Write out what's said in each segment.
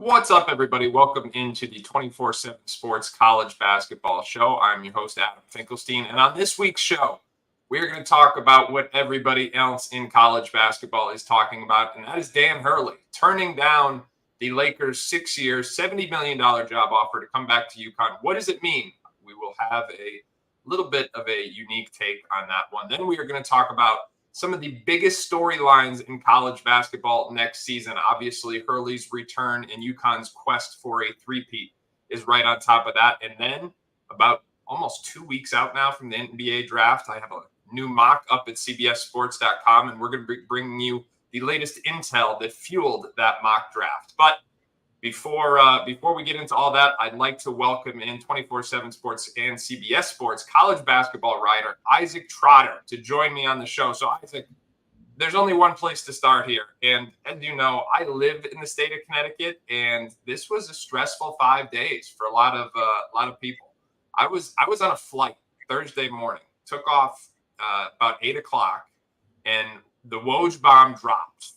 What's up, everybody? Welcome into the 24/7 Sports College Basketball Show. I'm your host, Adam Finkelstein, and on this week's show, we're going to talk about what everybody else in college basketball is talking about, and that is Dan Hurley turning down the Lakers' 6-year, $70 million job offer to come back to UConn. What does it mean? We will have a little bit of a unique take on that one. Then we are going to talk about some of the biggest storylines in college basketball next season. Obviously, Hurley's return and UConn's quest for a three-peat is right on top of that. And then about almost 2 weeks out now from the NBA draft, I have a new mock up at cbssports.com, and we're going to be bringing you the latest intel that fueled that mock draft. But before we get into all that, I'd like to welcome in 24/7 Sports and CBS Sports college basketball writer Isaac Trotter to join me on the show. So, Isaac, there's only one place to start here. And as you know, I live in the state of Connecticut, and this was a stressful 5 days for a lot of people. I was on a flight Thursday morning, took off about 8 o'clock, and the Woj bomb dropped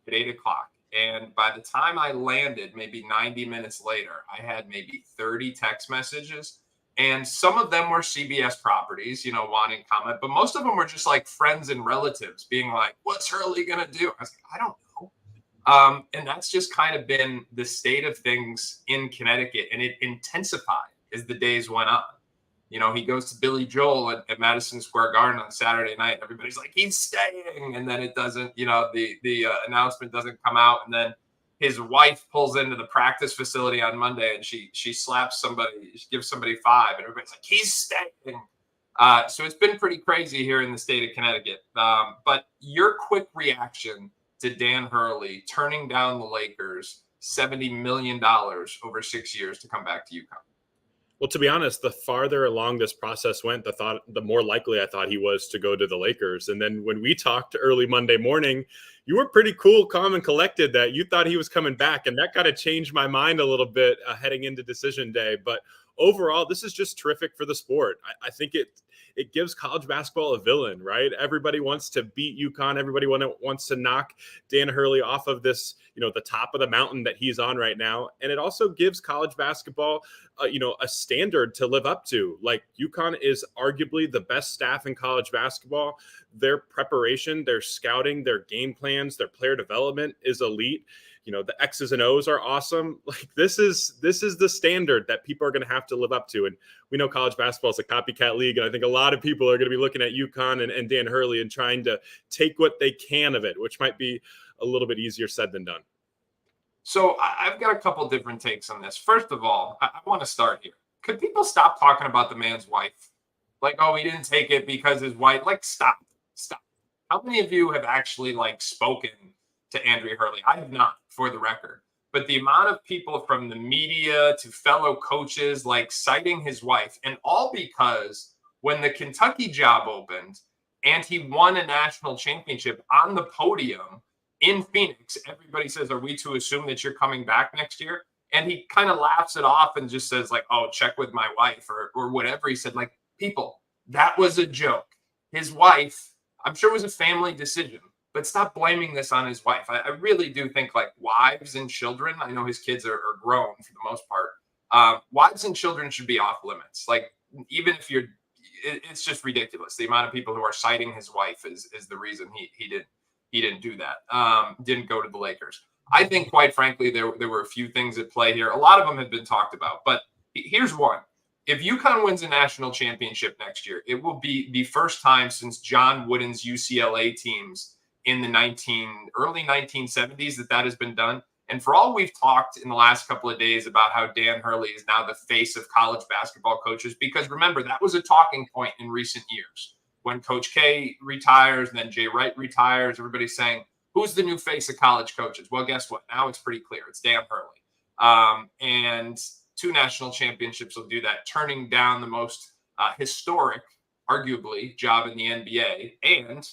at 8 o'clock. And by the time I landed, maybe 90 minutes later, I had maybe 30 text messages. And some of them were CBS properties, wanting comment. But most of them were just like friends and relatives being like, what's Hurley going to do? I was like, I don't know. And that's just kind of been the state of things in Connecticut. And it intensified as the days went on. He goes to Billy Joel at Madison Square Garden on Saturday night. Everybody's like, he's staying. And then it doesn't, the announcement doesn't come out. And then his wife pulls into the practice facility on Monday and she slaps somebody, she gives somebody 5. And everybody's like, he's staying. So it's been pretty crazy here in the state of Connecticut. But your quick reaction to Dan Hurley turning down the Lakers $70 million over 6 years to come back to UConn. Well, to be honest, the farther along this process went, the more likely I thought he was to go to the Lakers. And then when we talked early Monday morning, you were pretty cool, calm, and collected that you thought he was coming back. And that kind of changed my mind a little bit heading into decision day. But overall, this is just terrific for the sport. I think it gives college basketball a villain, right? Everybody wants to beat UConn. Everybody wants to knock Dan Hurley off of this, the top of the mountain that he's on right now. And it also gives college basketball, a standard to live up to. Like, UConn is arguably the best staff in college basketball. Their preparation, their scouting, their game plans, their player development is elite. The X's and O's are awesome. Like, this is the standard that people are going to have to live up to. And we know college basketball is a copycat league. And I think a lot of people are going to be looking at UConn and Dan Hurley and trying to take what they can of it, which might be a little bit easier said than done. So I've got a couple different takes on this. First of all, I want to start here. Could people stop talking about the man's wife? Like, oh, he didn't take it because his wife. Like, stop. How many of you have actually spoken to Andrea Hurley? I have not, for the record. But the amount of people from the media to fellow coaches citing his wife, and all because when the Kentucky job opened and he won a national championship on the podium in Phoenix, everybody says, are we to assume that you're coming back next year? And he kind of laughs it off and just says oh, check with my wife or whatever. He said, people, that was a joke. His wife, I'm sure it was a family decision. But stop blaming this on his wife. I really do think wives and children, I know his kids are grown for the most part. Wives and children should be off limits. Even if it's just ridiculous. The amount of people who are citing his wife is the reason he didn't do that. Didn't go to the Lakers. I think, quite frankly, there were a few things at play here. A lot of them have been talked about. But here's one. If UConn wins a national championship next year, it will be the first time since John Wooden's UCLA teams in the early 1970s that has been done. And for all we've talked in the last couple of days about how Dan Hurley is now the face of college basketball coaches, because remember, that was a talking point in recent years. When Coach K retires and then Jay Wright retires, everybody's saying, who's the new face of college coaches? Well, guess what? Now it's pretty clear. It's Dan Hurley. And 2 national championships will do that, turning down the most historic, arguably, job in the NBA and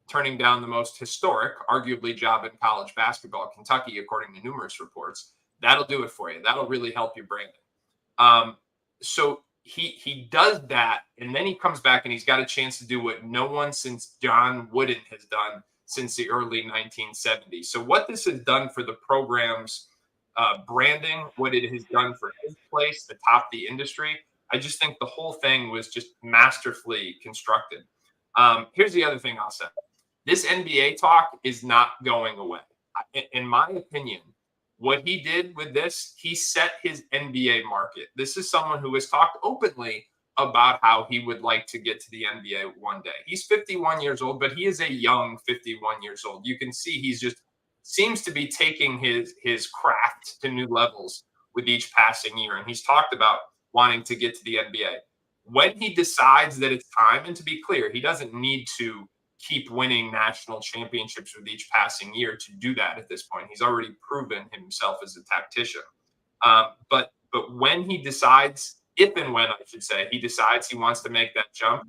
turning down the most historic, arguably, job in college basketball, Kentucky, according to numerous reports. That'll do it for you. That'll really help you, Brandon. So he does that, and then he comes back and he's got a chance to do what no one since John Wooden has done since the early 1970s. So what this has done for the programs branding, what it has done for his place, the top of the industry. I just think the whole thing was just masterfully constructed. Here's the other thing I'll say. This NBA talk is not going away. In my opinion, what he did with this, he set his NBA market. This is someone who has talked openly about how he would like to get to the NBA one day. He's 51 years old, but he is a young 51 years old. You can see he's just seems to be taking his craft to new levels with each passing year. And he's talked about wanting to get to the NBA. When he decides that it's time, and to be clear, he doesn't need to keep winning national championships with each passing year to do that at this point. He's already proven himself as a tactician. But when he decides, if and when I should say, he decides he wants to make that jump,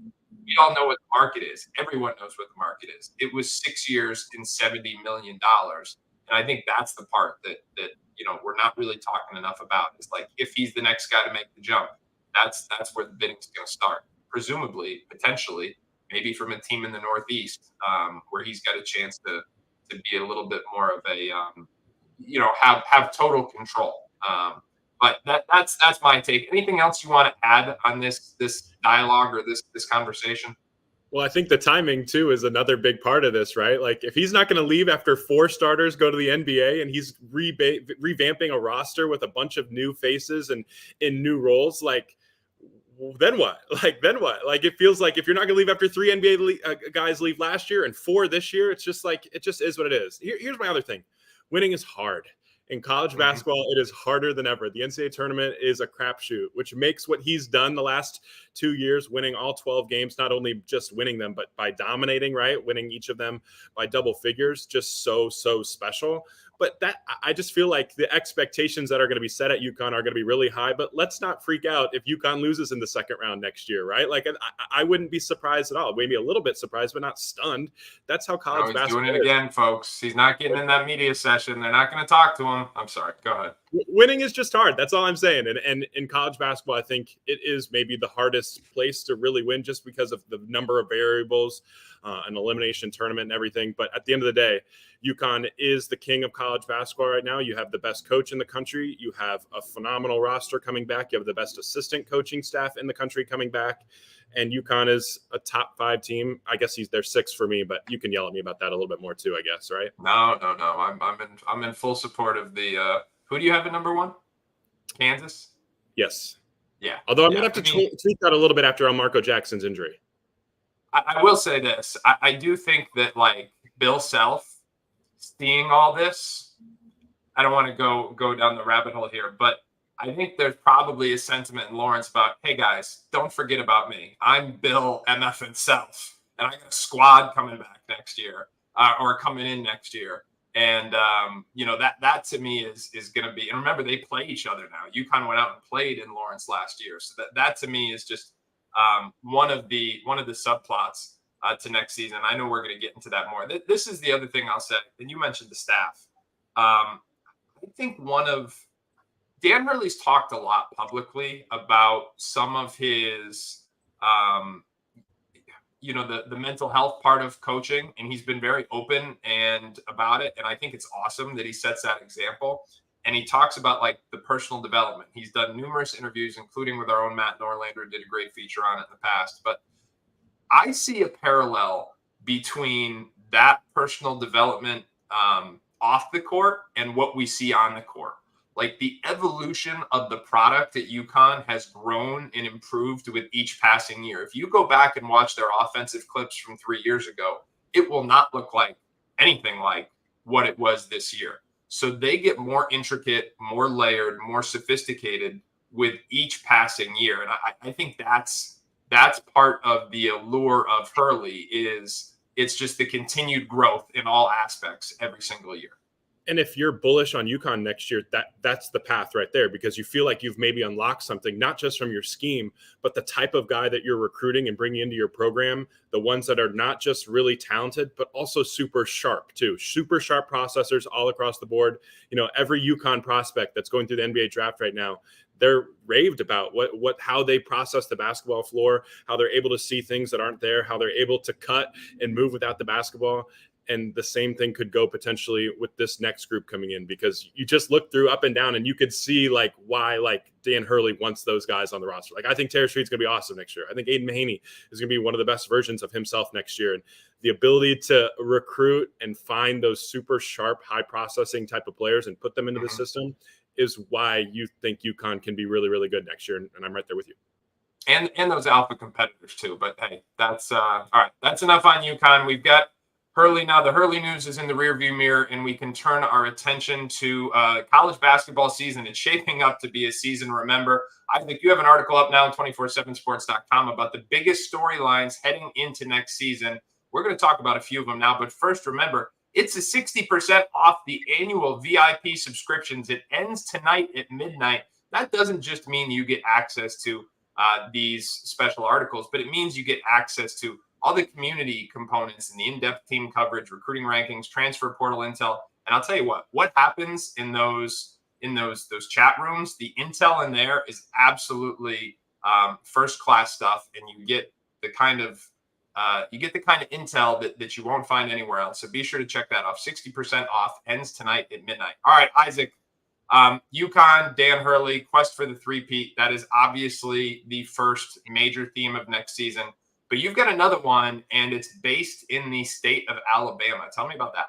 we all know what the market is. Everyone knows what the market is. It was 6 years and $70 million. And I think that's the part that we're not really talking enough about. It's like, if he's the next guy to make the jump, that's where the bidding's going to start. Presumably, potentially, maybe from a team in the Northeast, where he's got a chance to be a little bit more of a, have total control. But that's my take. Anything else you want to add on this dialogue or this conversation? Well, I think the timing too is another big part of this, right? Like, if he's not going to leave after 4 starters go to the NBA and he's revamping a roster with a bunch of new faces and in new roles, like, then what? Like, it feels like if you're not going to leave after 3 NBA guys leave last year and 4 this year, it's just like, it just is what it is. Here's my other thing. Winning is hard. In college basketball, it is harder than ever. The NCAA tournament is a crapshoot, which makes what he's done the last 2 years, winning all 12 games, not only just winning them, but by dominating, right? Winning each of them by double figures, just so special. But that, I just feel like the expectations that are going to be set at UConn are going to be really high. But let's not freak out if UConn loses in the second round next year, right? Like, I wouldn't be surprised at all. Maybe a little bit surprised, but not stunned. That's how college basketball is. Doing it again, folks. He's not getting in that media session. They're not going to talk to him. I'm sorry. Go ahead. Winning is just hard. That's all I'm saying. And in college basketball, I think it is maybe the hardest place to really win, just because of the number of variables, an elimination tournament and everything. But at the end of the day, UConn is the king of college basketball right now. You have the best coach in the country. You have a phenomenal roster coming back. You have the best assistant coaching staff in the country coming back. And UConn is a top 5 team. I guess they're 6 for me, but you can yell at me about that a little bit more too, I guess, right? No. I'm in full support of the who do you have at number 1? Kansas? Yes. Yeah. Although I'm going to have to tweak that a little bit after Marco Jackson's injury. I will say this. I do think that, like, Bill Self, seeing all this, I don't want to go down the rabbit hole here, but I think there's probably a sentiment in Lawrence about, hey, guys, don't forget about me. I'm Bill MF and Self, and I got a squad coming back next year or coming in next year. And, that to me is going to be – and remember, they play each other now. UConn went out and played in Lawrence last year. So that to me is just one of the subplots to next season. I know we're going to get into that more. This is the other thing I'll say, and you mentioned the staff. I think Dan Hurley's talked a lot publicly about some of his the mental health part of coaching, and he's been very open and about it. And I think it's awesome that he sets that example. And he talks about, like, the personal development. He's done numerous interviews, including with our own Matt Norlander, did a great feature on it in the past. But I see a parallel between that personal development off the court and what we see on the court. Like, the evolution of the product at UConn has grown and improved with each passing year. If you go back and watch their offensive clips from 3 years ago, it will not look like anything like what it was this year. So they get more intricate, more layered, more sophisticated with each passing year. And I think that's part of the allure of Hurley, is it's just the continued growth in all aspects every single year. And if you're bullish on UConn next year, that's the path right there, because you feel like you've maybe unlocked something, not just from your scheme, but the type of guy that you're recruiting and bringing into your program, the ones that are not just really talented, but also super sharp too. Super sharp processors all across the board. Every UConn prospect that's going through the NBA draft right now, they're raved about how they process the basketball floor, how they're able to see things that aren't there, how they're able to cut and move without the basketball. And the same thing could go potentially with this next group coming in, because you just look through up and down and you could see like why like Dan Hurley wants those guys on the roster. Like I think Terry Street's going to be awesome next year. I think Aiden Mahaney is going to be one of the best versions of himself next year. And the ability to recruit and find those super sharp, high processing type of players and put them into the system is why you think UConn can be really, really good next year. And I'm right there with you. And those alpha competitors too. But hey, that's all right. That's enough on UConn. We've got Hurley now. The Hurley news is in the rearview mirror, and we can turn our attention to college basketball season. It's shaping up to be a season. Remember, I think you have an article up now on 247sports.com about the biggest storylines heading into next season. We're going to talk about a few of them now, but first, remember, it's a 60% off the annual VIP subscriptions. It ends tonight at midnight. That doesn't just mean you get access to these special articles, but it means you get access to all the community components and the in-depth team coverage, recruiting rankings, transfer portal intel. And I'll tell you what happens in those chat rooms, the intel in there is absolutely first-class stuff, and you get the kind of intel that you won't find anywhere else. So be sure to check that off. 60% off, ends tonight at midnight. All right, Isaac, UConn, Dan Hurley, quest for the three-peat. That is obviously the first major theme of next season. But you've got another one, and it's based in the state of Alabama. Tell me about that.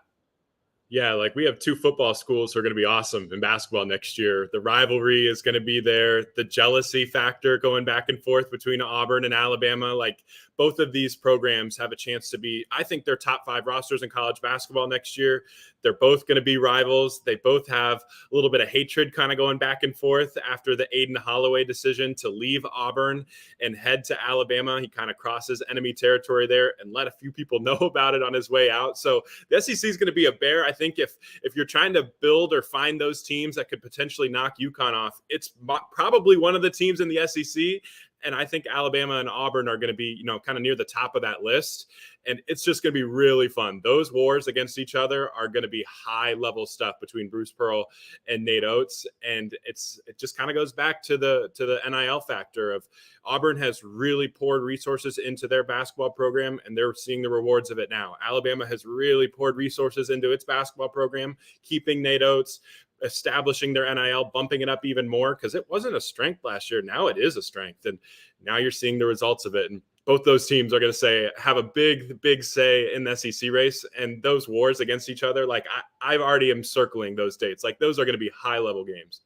Yeah, like we have two football schools who are going to be awesome in basketball next year. The rivalry is going to be there. The jealousy factor going back and forth between Auburn and Alabama. Like both of these programs have a chance to be, I think they're top 5 rosters in college basketball next year. They're both going to be rivals. They both have a little bit of hatred kind of going back and forth after the Aiden Holloway decision to leave Auburn and head to Alabama. He kind of crosses enemy territory there and let a few people know about it on his way out. So the SEC is going to be a bear. I think if you're trying to build or find those teams that could potentially knock UConn off, it's probably one of the teams in the SEC. And I think Alabama and Auburn are going to be, kind of near the top of that list. And it's just going to be really fun. Those wars against each other are going to be high level stuff between Bruce Pearl and Nate Oates. And it just kind of goes back to the NIL factor of Auburn has really poured resources into their basketball program, and they're seeing the rewards of it now. Alabama has really poured resources into its basketball program, keeping Nate Oates, establishing their NIL, bumping it up even more, because it wasn't a strength last year. Now it is a strength, and now you're seeing the results of it. And both those teams are going to have a big say in the SEC race, and those wars against each other. Like I already am circling those dates. Like those are going to be high level games.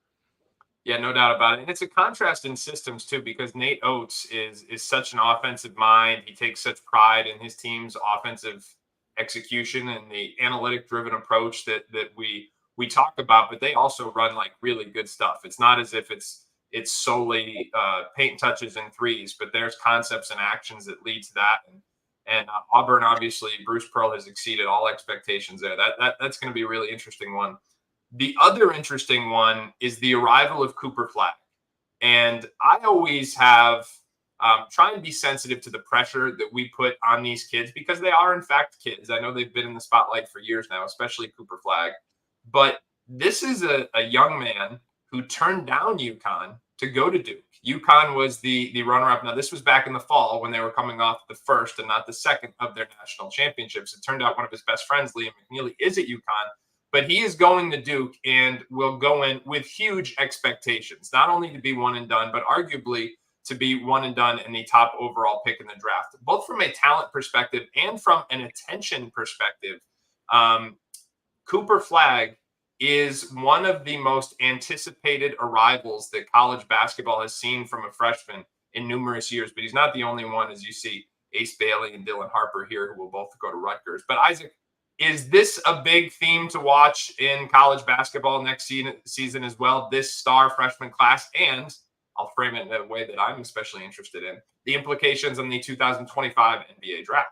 Yeah, no doubt about it. And it's a contrast in systems too, because Nate Oates is such an offensive mind. He takes such pride in his team's offensive execution and the analytic driven approach that we talk about, but they also run like really good stuff. It's not as if it's solely paint touches and threes, but there's concepts and actions that lead to that. And Auburn, obviously, Bruce Pearl has exceeded all expectations there. That's going to be a really interesting one. The other interesting one is the arrival of Cooper Flag. And I always have try and be sensitive to the pressure that we put on these kids, because they are, in fact, kids. I know they've been in the spotlight for years now, especially Cooper Flag. But this is a young man who turned down UConn to go to Duke. UConn was the runner-up. Now, this was back in the fall when they were coming off the first and not the second of their national championships. It turned out one of his best friends, Liam McNeely, is at UConn. But he is going to Duke and will go in with huge expectations, not only to be one and done, but arguably to be one and done and the top overall pick in the draft, both from a talent perspective and from an attention perspective. Cooper Flag is one of the most anticipated arrivals that college basketball has seen from a freshman in numerous years, but he's not the only one, as you see Ace Bailey and Dylan Harper here, who will both go to Rutgers. But Isaac, is this a big theme to watch in college basketball next season as well, this star freshman class? And I'll frame it in a way that I'm especially interested in, the implications on the 2025 NBA draft.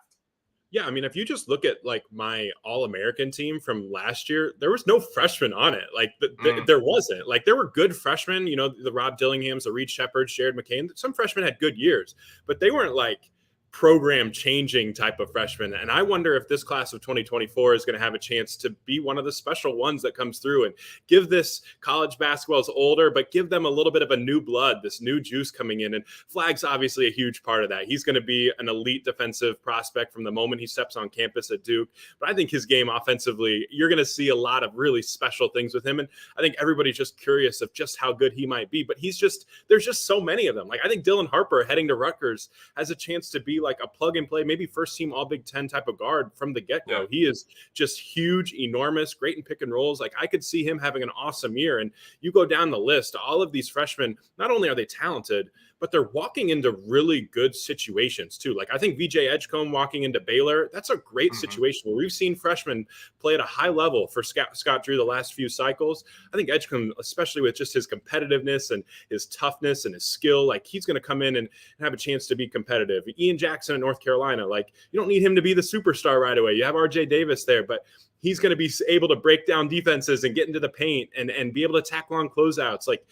Yeah, I mean, if you just look at like my All-American team from last year, there was no freshman on it. Like there wasn't. Like there were good freshmen, the Rob Dillinghams, the Reed Shepard, Jared McCain. Some freshmen had good years, but they weren't like program changing type of freshman. And I wonder if this class of 2024 is going to have a chance to be one of the special ones that comes through and give this college basketball's older, but give them a little bit of a new blood, this new juice coming in. And Flagg's obviously a huge part of that. He's going to be an elite defensive prospect from the moment he steps on campus at Duke. But I think his game offensively, you're going to see a lot of really special things with him. And I think everybody's just curious of just how good he might be. But there's just so many of them. Like, I think Dylan Harper heading to Rutgers has a chance to be like a plug and play, maybe first team all Big Ten type of guard from the get-go. Yeah. He is just huge, enormous, great in pick and rolls. Like, I could see him having an awesome year. And you go down the list, all of these freshmen, not only are they talented, but they're walking into really good situations too. Like, I think VJ Edgecombe walking into Baylor, that's a great situation where we've seen freshmen play at a high level for Scott Drew the last few cycles. I think Edgecombe, especially with just his competitiveness and his toughness and his skill, like, he's going to come in and have a chance to be competitive. Ian Jackson in North Carolina, like, you don't need him to be the superstar right away. You have RJ Davis there, but he's going to be able to break down defenses and get into the paint and be able to attack long closeouts. Like,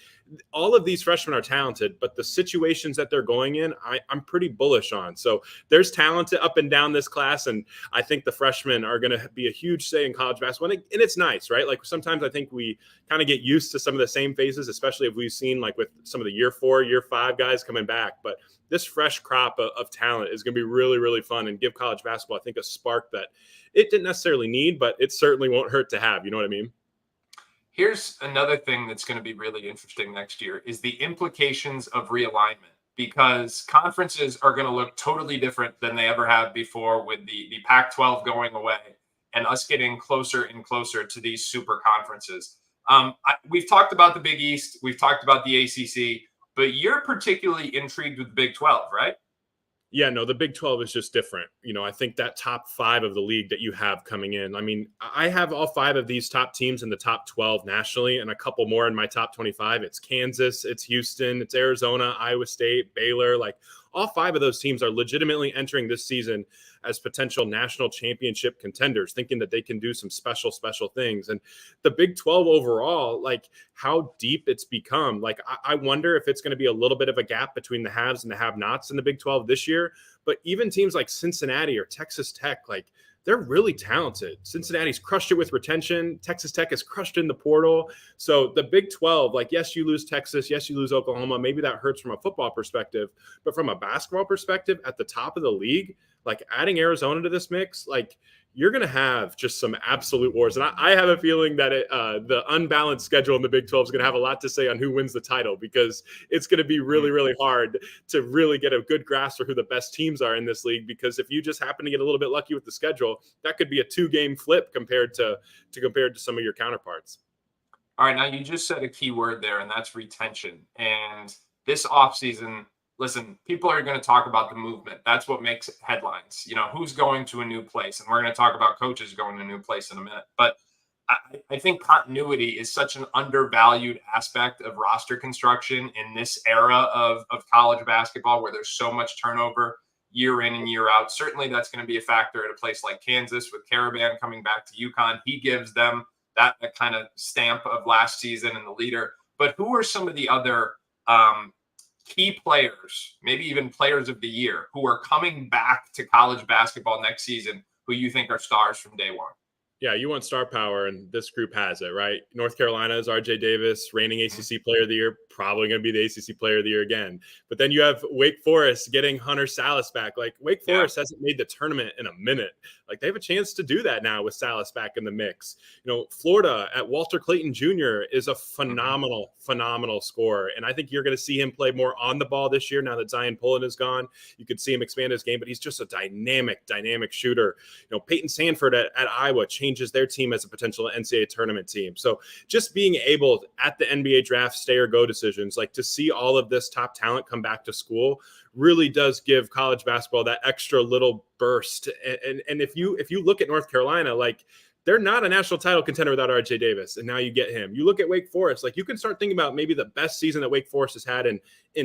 all of these freshmen are talented, but the situations that they're going in, I'm pretty bullish on. So there's talent up and down this class, and I think the freshmen are going to be a huge say in college basketball. And it's nice, right? Like, sometimes I think we kind of get used to some of the same faces, especially if we've seen, like, with some of the year 4, year 5 guys coming back. But this fresh crop of talent is going to be really, really fun and give college basketball, I think, a spark that it didn't necessarily need, but it certainly won't hurt to have. You know what I mean? Here's another thing that's going to be really interesting next year is the implications of realignment, because conferences are going to look totally different than they ever have before, with the Pac-12 going away and us getting closer and closer to these super conferences. We've talked about the Big East. We've talked about the ACC, but you're particularly intrigued with the Big 12, right? Yeah, no, the Big 12 is just different. You know, I think that top 5 of the league that you have coming in, I mean, I have all 5 of these top teams in the top 12 nationally and a couple more in my top 25. It's Kansas, it's Houston, it's Arizona, Iowa State, Baylor. Like, all 5 of those teams are legitimately entering this season as potential national championship contenders, thinking that they can do some special things. And the Big 12 overall, like, how deep it's become. Like, I wonder if it's going to be a little bit of a gap between the haves and the have-nots in the Big 12 this year. But even teams like Cincinnati or Texas Tech, like, they're really talented. Cincinnati's crushed it with retention. Texas Tech has crushed in the portal. So the Big 12, like, yes, you lose Texas. Yes, you lose Oklahoma. Maybe that hurts from a football perspective. But from a basketball perspective, at the top of the league, like, adding Arizona to this mix, like, you're going to have just some absolute wars. And I have a feeling that the unbalanced schedule in the Big 12 is going to have a lot to say on who wins the title, because it's going to be really, really hard to really get a good grasp for who the best teams are in this league. Because if you just happen to get a little bit lucky with the schedule, that could be a 2-game flip compared to some of your counterparts. All right, now you just said a key word there, and that's retention. And this offseason, listen, people are going to talk about the movement. That's what makes headlines. You know, who's going to a new place. And we're going to talk about coaches going to a new place in a minute. But I think continuity is such an undervalued aspect of roster construction in this era of college basketball, where there's so much turnover year in and year out. Certainly that's going to be a factor at a place like Kansas with Caravan coming back to UConn. He gives them that kind of stamp of last season and the leader. But who are some of the other key players, maybe even players of the year, who are coming back to college basketball next season, who you think are stars from day one? Yeah, you want star power, and this group has it, right? North Carolina's RJ Davis, reigning ACC Player of the Year, probably going to be the ACC Player of the Year again. But then you have Wake Forest getting Hunter Salas back. Like, Wake Forest hasn't made the tournament in a minute. Like, they have a chance to do that now with Salas back in the mix. You know, Florida at Walter Clayton Jr. is a phenomenal scorer. And I think you're going to see him play more on the ball this year now that Zion Pullen is gone. You could see him expand his game, but he's just a dynamic shooter. You know, Peyton Sanford at Iowa changes their team as a potential NCAA tournament team. So just being able at the NBA draft, stay or go decisions, like, to see all of this top talent come back to school really does give college basketball that extra little burst. And if you look at North Carolina, like, they're not a national title contender without RJ Davis. And now you get him. You look at Wake Forest, like you can start thinking about maybe the best season that Wake Forest has had in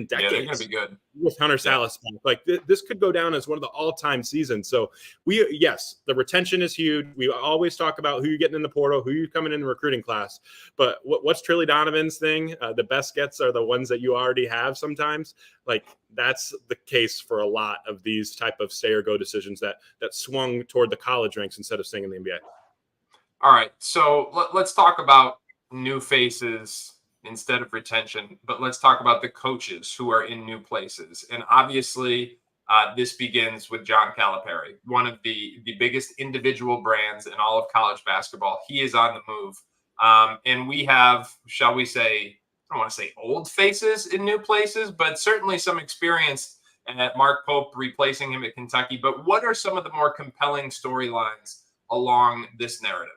decades. Yeah, they're going to be good. With Hunter Salas. Like this could go down as one of the all-time seasons. So yes, the retention is huge. We always talk about who you're getting in the portal, who you're coming in the recruiting class. But what's Trilly Donovan's thing? The best gets are the ones that you already have sometimes. Like that's the case for a lot of these type of stay or go decisions that swung toward the college ranks instead of staying in the NBA. All right, so let's talk about new faces instead of retention, but let's talk about the coaches who are in new places. And obviously, this begins with John Calipari, one of the biggest individual brands in all of college basketball. He is on the move. And we have, shall we say, I don't want to say old faces in new places, but certainly some experience at Mark Pope replacing him at Kentucky. But what are some of the more compelling storylines along this narrative?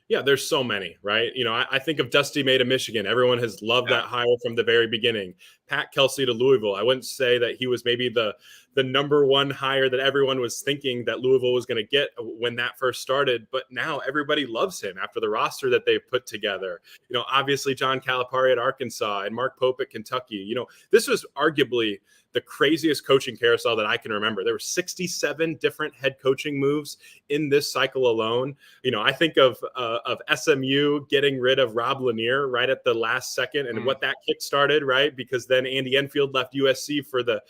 Yeah, there's so many, right? I think of Dusty May to Michigan. Everyone has loved that hire from the very beginning. Pat Kelsey to Louisville. I wouldn't say that he was maybe the number one hire that everyone was thinking that Louisville was going to get when that first started, but now everybody loves him after the roster that they put together. Obviously John Calipari at Arkansas and Mark Pope at Kentucky. This was arguably the craziest coaching carousel that I can remember. There were 67 different head coaching moves in this cycle alone. I think of SMU getting rid of Rob Lanier right at the last second and what that kick started, right? Because then Andy Enfield left USC for the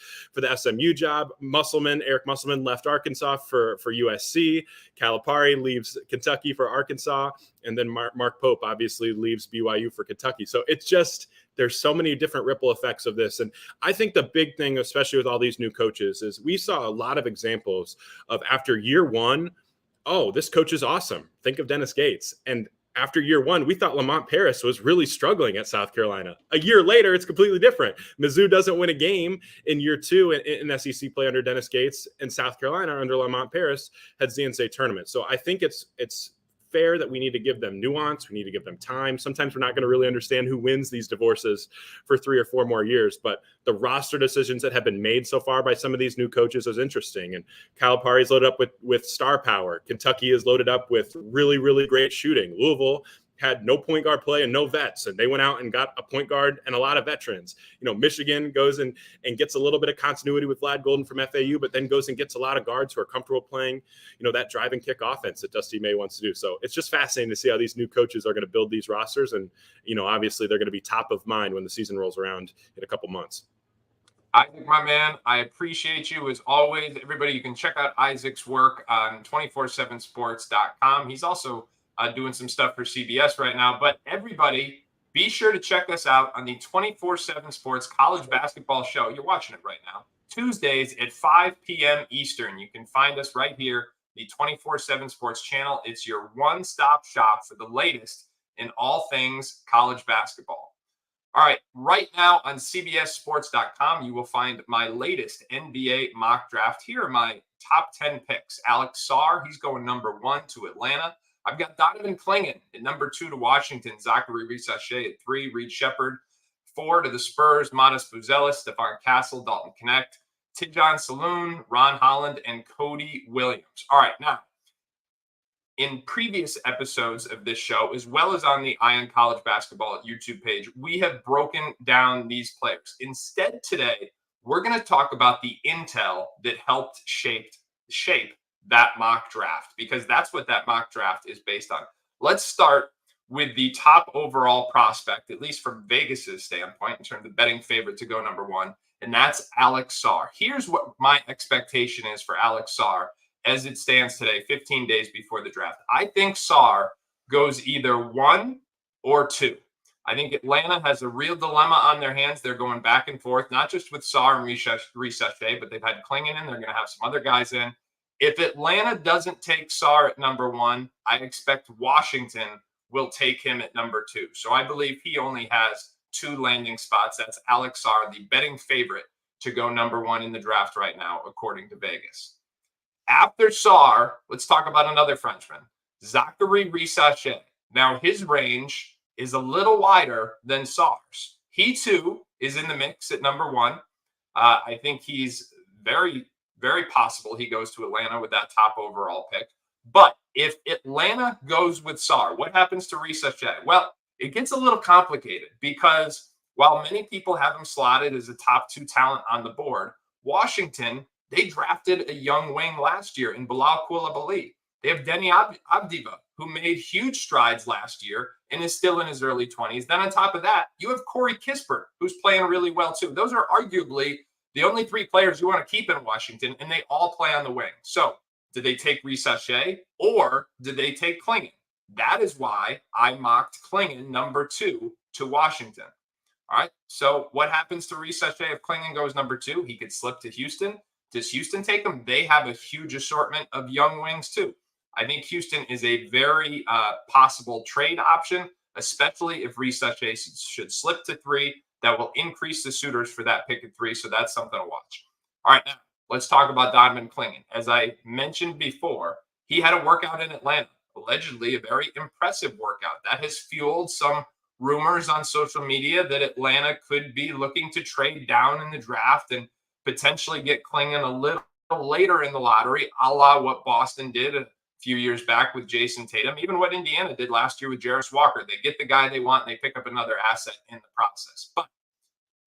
SMU job. Eric Musselman left Arkansas for USC. Calipari leaves Kentucky for Arkansas. And then Mark Pope obviously leaves BYU for Kentucky. So it's just, there's so many different ripple effects of this. And I think the big thing, especially with all these new coaches, is we saw a lot of examples of after year one, oh, this coach is awesome. Think of Dennis Gates. And after year one, we thought Lamont Paris was really struggling at South Carolina. A year later, it's completely different. Mizzou doesn't win a game in year two in SEC play under Dennis Gates, and South Carolina under Lamont Paris heads the NCAA tournament. So I think it's fair that we need to give them nuance. We need to give them time. Sometimes we're not going to really understand who wins these divorces for 3 or 4 more years, but the roster decisions that have been made so far by some of these new coaches is interesting. And Calipari is loaded up with star power. Kentucky is loaded up with really, really great shooting. Louisville had no point guard play and no vets, and they went out and got a point guard and a lot of veterans. Michigan goes and gets a little bit of continuity with Vlad Golden from FAU, but then goes and gets a lot of guards who are comfortable playing, that drive and kick offense that Dusty May wants to do. So it's just fascinating to see how these new coaches are going to build these rosters. And, obviously they're going to be top of mind when the season rolls around in a couple months. Isaac, my man, I appreciate you as always. Everybody, you can check out Isaac's work on 247sports.com. He's also doing some stuff for CBS right now. But everybody, be sure to check us out on the 24/7 Sports College Basketball Show. You're watching it right now. Tuesdays at 5 p.m. Eastern. You can find us right here, the 24/7 Sports channel. It's your one-stop shop for the latest in all things college basketball. All right, right now on CBSSports.com, you will find my latest NBA mock draft. Here are my top 10 picks. Alex Sarr, he's going number 1 to Atlanta. I've got Donovan Clingan at number 2 to Washington, Zachary Rissache at 3, Reed Shepard 4 to the Spurs, Manas Buzelis, Stephon Castle, Dalton Knecht, Tidjon Saloon, Ron Holland, and Cody Williams. All right, now, in previous episodes of this show, as well as on the Ion College Basketball YouTube page, we have broken down these players. Instead, today, we're going to talk about the intel that helped shape that mock draft, because that's what that mock draft is based on. Let's start with the top overall prospect, at least from Vegas's standpoint, in terms of betting favorite to go number 1, and that's Alex Sarr. Here's what my expectation is for Alex Sarr as it stands today, 15 days before the draft. I think Sarr goes either 1 or 2. I think Atlanta has a real dilemma on their hands. They're going back and forth, not just with Sarr and Rissache, but they've had Clingan in. They're going to have some other guys in. If Atlanta doesn't take Sarr at number 1, I expect Washington will take him at number 2. So I believe he only has 2 landing spots. That's Alex Sarr, the betting favorite to go number 1 in the draft right now, according to Vegas. After Sarr, let's talk about another Frenchman, Zachary Rissache. Now, his range is a little wider than Sarr's. He, too, is in the mix at number 1. I think he's very, very possible he goes to Atlanta with that top overall pick. But if Atlanta goes with Sarr, what happens to Risa Shea? Well, it gets a little complicated because while many people have him slotted as a top 2 talent on the board, Washington, they drafted a young wing last year in Bilal Coulibaly. They have Denny Abdiva, who made huge strides last year and is still in his early 20s. Then on top of that, you have Corey Kispert, who's playing really well too. Those are arguably the only 3 players you want to keep in Washington, and they all play on the wing. So did they take Risa Shea or did they take Clingan? That is why I mocked Clingan number 2 to Washington. All right. So what happens to Risa Shea if Clingan goes number 2? He could slip to Houston. Does Houston take him? They have a huge assortment of young wings too. I think Houston is a very possible trade option, especially if Risa Shea should slip to 3. That will increase the suitors for that pick at 3. So that's something to watch. All right. Now let's talk about Donovan Clingan. As I mentioned before, he had a workout in Atlanta, allegedly a very impressive workout. That has fueled some rumors on social media that Atlanta could be looking to trade down in the draft and potentially get Clingan a little later in the lottery, a la what Boston did a few years back with Jason Tatum, even what Indiana did last year with Jarris Walker. They get the guy they want and they pick up another asset in the process. But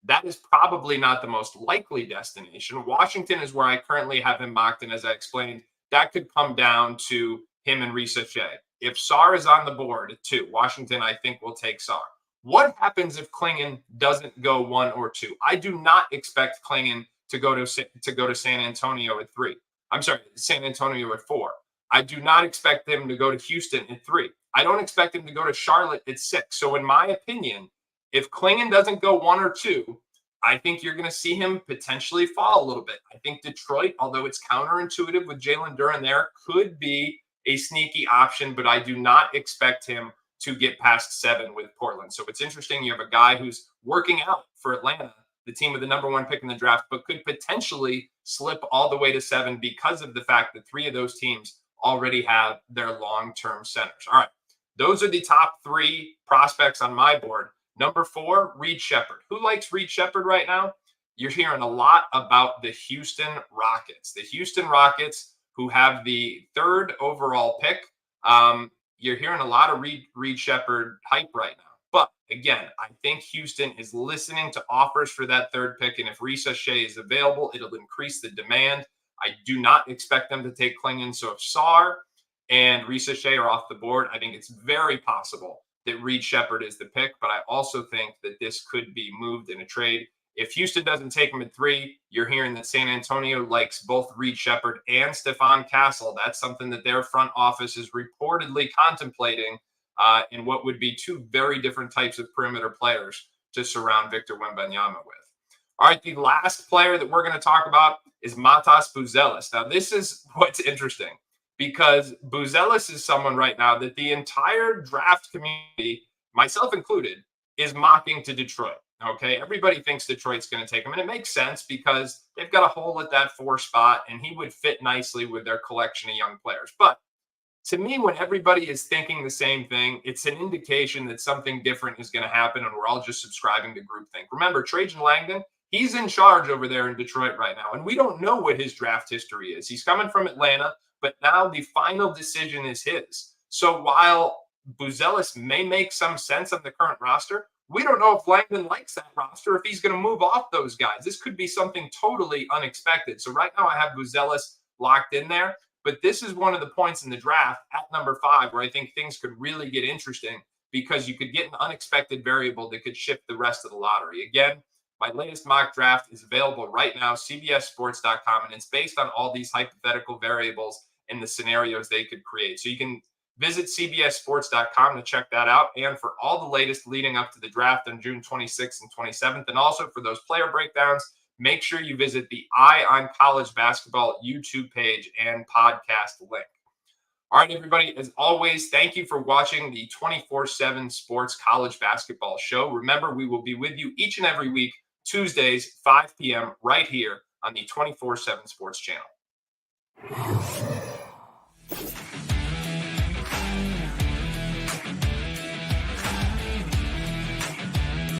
that is probably not the most likely destination. Washington is where I currently have him mocked. And as I explained, that could come down to him and Risa Shea. If Sarr is on the board at 2, Washington, I think, will take Sarr. What happens if Clingan doesn't go 1 or 2? I do not expect Clingan to go to San Antonio at 3. I'm sorry, San Antonio at 4. I do not expect him to go to Houston at 3. I don't expect him to go to Charlotte at 6. So in my opinion, if Clingan doesn't go 1 or 2, I think you're going to see him potentially fall a little bit. I think Detroit, although it's counterintuitive with Jalen Duren there, could be a sneaky option, but I do not expect him to get past 7 with Portland. So it's interesting. You have a guy who's working out for Atlanta, the team with the number 1 pick in the draft, but could potentially slip all the way to 7 because of the fact that 3 of those teams already have their long-term centers. All right. Those are the top 3 prospects on my board. Number 4, Reed Sheppard. Who likes Reed Sheppard right now? You're hearing a lot about the Houston Rockets. The Houston Rockets, who have the 3rd overall pick. You're hearing a lot of Reed Sheppard hype right now. But again, I think Houston is listening to offers for that 3rd pick. And if Risa Shea is available, it'll increase the demand. I do not expect them to take Clingan. So if Sarr and Risa Shea are off the board, I think it's very possible that Reed Sheppard is the pick. But I also think that this could be moved in a trade. If Houston doesn't take him at 3, you're hearing that San Antonio likes both Reed Sheppard and Stephon Castle. That's something that their front office is reportedly contemplating in what would be 2 very different types of perimeter players to surround Victor Wembanyama with. All right, the last player that we're going to talk about is Matas Buzelis. Now, this is what's interesting because Buzelis is someone right now that the entire draft community, myself included, is mocking to Detroit. Okay, everybody thinks Detroit's going to take him, and it makes sense because they've got a hole at that 4 spot, and he would fit nicely with their collection of young players. But to me, when everybody is thinking the same thing, it's an indication that something different is going to happen, and we're all just subscribing to groupthink. Remember, Trajan Langdon, he's in charge over there in Detroit right now, and we don't know what his draft history is. He's coming from Atlanta, but now the final decision is his. So while Buzelis may make some sense on the current roster, we don't know if Langdon likes that roster, if he's going to move off those guys. This could be something totally unexpected. So right now I have Buzelis locked in there, but this is one of the points in the draft at number 5 where I think things could really get interesting because you could get an unexpected variable that could shift the rest of the lottery. Again, my latest mock draft is available right now, cbssports.com, and it's based on all these hypothetical variables and the scenarios they could create. So you can visit cbssports.com to check that out. And for all the latest leading up to the draft on June 26th and 27th, and also for those player breakdowns, make sure you visit the Eye on College Basketball YouTube page and podcast link. All right, everybody, as always, thank you for watching the 24/7 Sports College Basketball Show. Remember, we will be with you each and every week, Tuesdays, 5 p.m., right here on the 24/7 Sports channel.